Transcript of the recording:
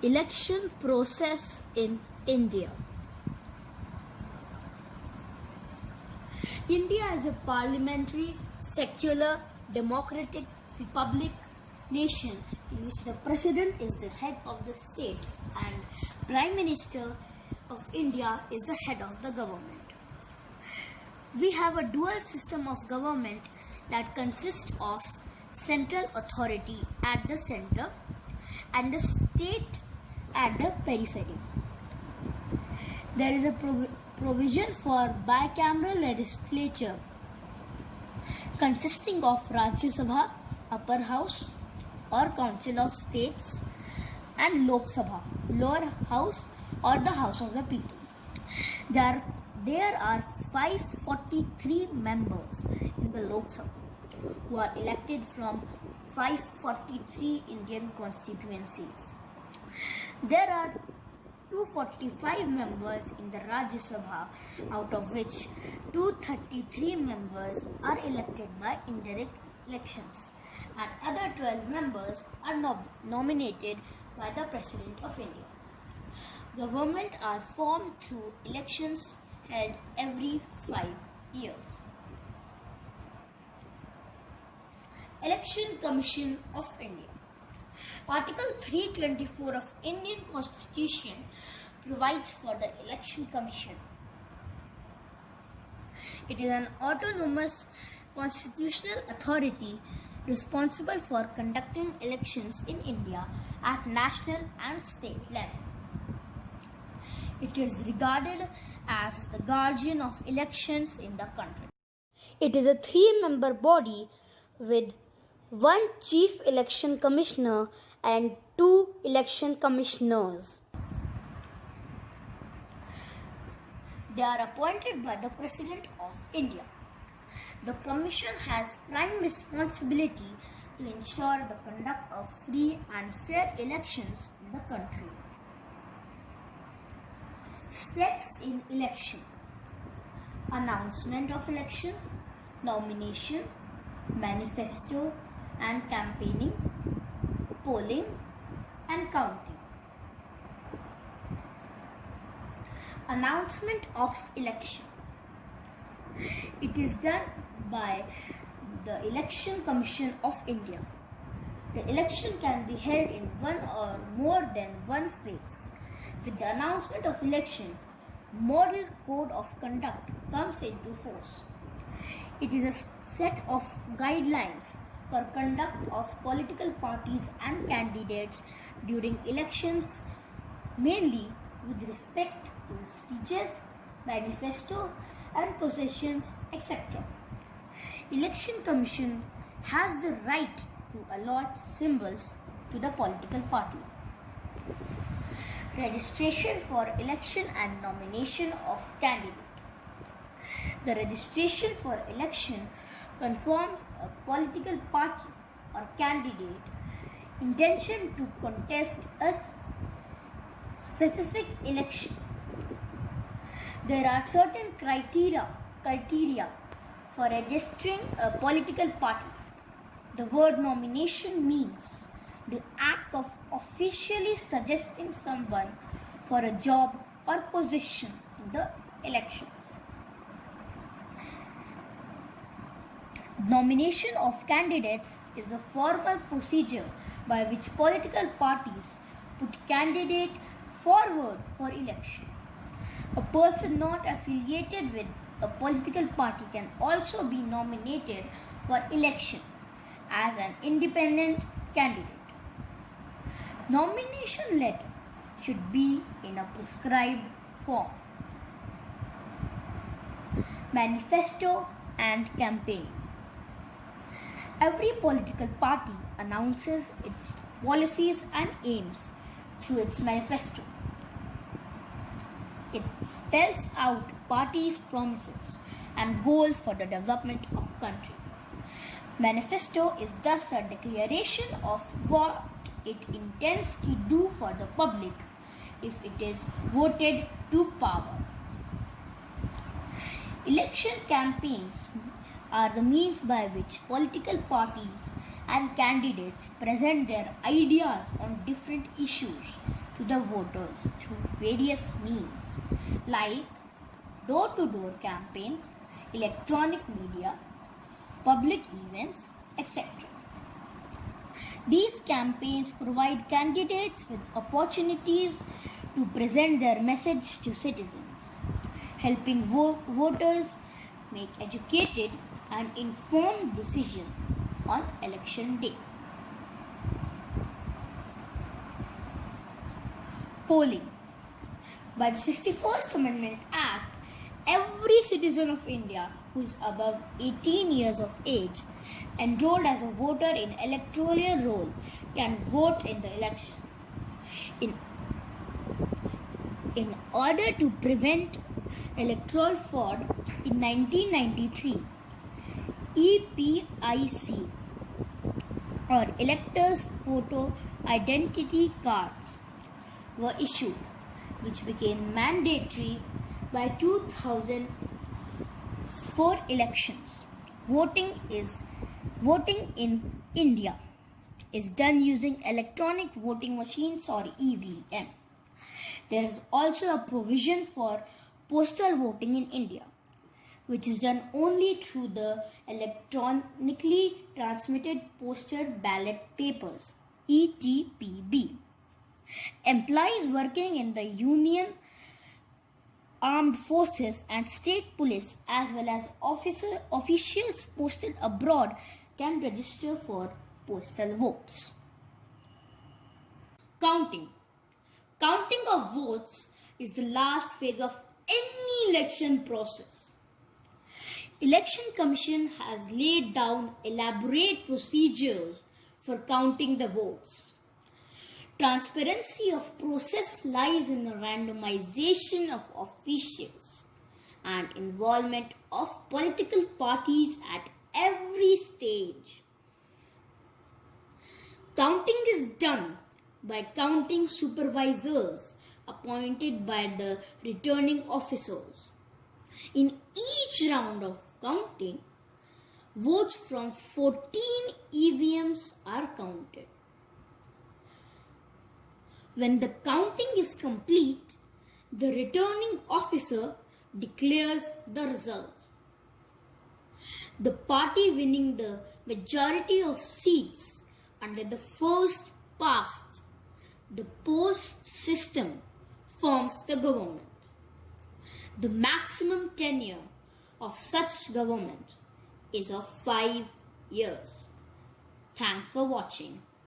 Election process in India. India is a parliamentary, secular, democratic republic nation in which the president is the head of the state and Prime Minister of India is the head of the government. We have a dual system of government that consists of central authority at the center and the state at the periphery. There is a provision for bicameral legislature consisting of Rajya Sabha, upper house or council of states, and Lok Sabha, lower house or the house of the people. There are 543 members in the Lok Sabha who are elected from 543 Indian constituencies. There are 245 members in the Rajya Sabha, out of which 233 members are elected by indirect elections and other 12 members are nominated by the President of India. Government are formed through elections held every 5 years. Election Commission of India. Article 324 of Indian Constitution provides for the Election Commission. It is an autonomous constitutional authority responsible for conducting elections in India at national and state level. It is regarded as the guardian of elections in the country. It is a 3-member body with 1 Chief Election Commissioner and 2 Election Commissioners. They are appointed by the President of India. The Commission has prime responsibility to ensure the conduct of free and fair elections in the country. Steps in election: announcement of election, nomination, manifesto and campaigning, polling and counting. Announcement of election. It is done by the Election Commission of India. The election can be held in one or more than one phase. With the announcement of election, Model Code of Conduct comes into force. It is a set of guidelines for conduct of political parties and candidates during elections, mainly with respect to speeches, manifesto and processions, etc. Election Commission has the right to allot symbols to the political party. Registration for election and nomination of candidate. The registration for election confirms a political party or candidate intention to contest a specific election. There are certain criteria for registering a political party. The word nomination means the act of officially suggesting someone for a job or position in the elections. Nomination of candidates is a formal procedure by which political parties put candidate forward for election. A person not affiliated with a political party can also be nominated for election as an independent candidate. Nomination letter should be in a prescribed form. Manifesto and campaign. Every political party announces its policies and aims through its manifesto. It spells out parties' promises and goals for the development of country. Manifesto is thus a declaration of what it intends to do for the public if it is voted to power. Election campaigns are the means by which political parties and candidates present their ideas on different issues to to the voters through various means like door-to-door campaign, electronic media, public events, etc. These campaigns provide candidates with opportunities to present their message to citizens, helping voters make educated and informed decisions on election day. Polling. By the 61st Amendment Act, every citizen of India who is above 18 years of age enrolled as a voter in electoral roll can vote in the election. In order to prevent electoral fraud, in 1993, EPIC or Electors Photo Identity Cards were issued, which became mandatory by 2004 elections. Voting in India is done using electronic voting machines or EVM. There is also a provision for postal voting in India, which is done only through the electronically transmitted postal ballot papers, ETPB. Employees working in the Union Armed Forces and State Police, as well as officials posted abroad, can register for postal votes. Counting. Counting of votes is the last phase of any election process. Election Commission has laid down elaborate procedures for counting the votes. Transparency of process lies in the randomization of officials and involvement of political parties at every stage. Counting is done by counting supervisors appointed by the returning officers. In each round of counting, votes from 14 EVMs are counted. When the counting is complete, the returning officer declares the results. The party winning the majority of seats under the first past the post system forms the government. The maximum tenure of such government is of 5 years. Thanks for watching.